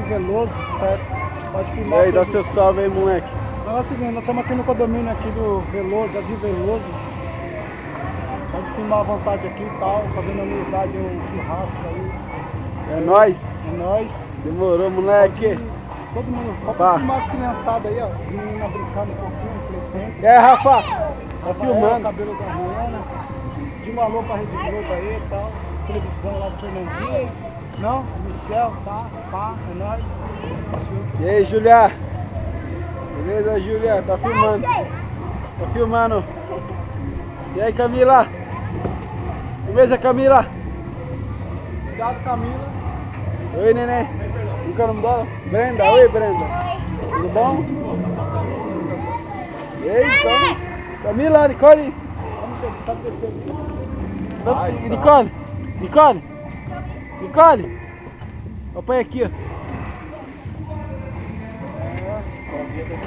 Veloso, certo? Pode E filmar. aí, dá seu salve aí, moleque. O negócio é o seguinte, nós estamos aqui no condomínio aqui do Veloso, Jardim Veloso. Pode filmar à vontade aqui e tal, fazendo humildade um churrasco aí. É nóis. É nóis. Demorou, moleque. Todo mundo, pode Pá. filmar as criançadas aí, ó. As meninas brincando um pouquinho, crescendo. É, Rafa? Tá O filmando. cabelo da Rihanna. De um alô pra Rede Globo aí e tal. Televisão lá do Fernandinho. Não? Michel, tá? Pá, é nóis. E aí, Julia? Beleza, Julia? Tá filmando. Tá filmando. E aí, Camila? Beleza, Camila? Cuidado, Camila. Oi, neném. Qual que é o nome dela? Brenda. Oi, Brenda. Tudo bom? E aí, então? Camila, Nicole? Vamos chegar, sabe descer. Nicole? Nicole? Nicole? Papai aqui, ó.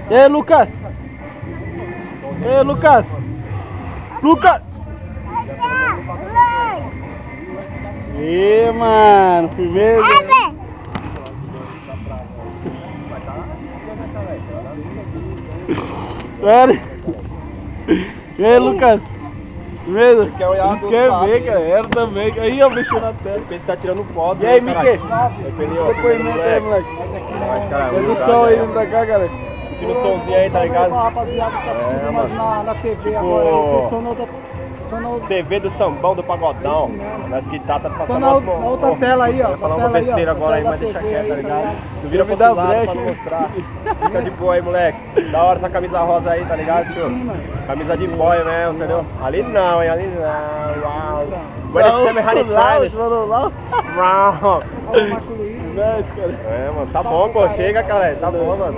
E aí, Lucas? E aí, Lucas? Lucas! E mano, firmeza. Sério? E aí, Lucas? Firmeza? Quer olhar Eles querem ver, cara. Ela também. Aí, ó, mexendo na tela. Ele tá tirando foto. E aí, Mickey? Salve. Depoimento aí, moleque. Nós aqui Mas, cara, Sai do som aí, vem pra cá, galera. tira o somzinho aí, tá ligado? Pra rapaziada que tá assistindo nós na TV Tipo, agora. Aí. Vocês estão na outra. Vocês estão na outra. TV do sambão, do pagodão. Isso mesmo. Nós que tá Estão passando na outra tela aí, ó. Eu ia falar Na uma tela aí, ó. besteira agora aí, Na mas deixa TV quieto, aí, tá tá ligado? ligado? Não vira Me pro dá outro lado brecha, pra não hein? mostrar. Fica de boa aí, moleque. Da hora essa camisa rosa aí, tá ligado, tio? Sim, mano. Camisa de boy mesmo, entendeu? Ali não, hein? Ali não. Uau. Não, When the summer honey Chinese. falou lá. Uau. Fala, Marco Luiz. Nice, cara. É, mano, tá bom, pô. Chega, cara. Tá bom, mano.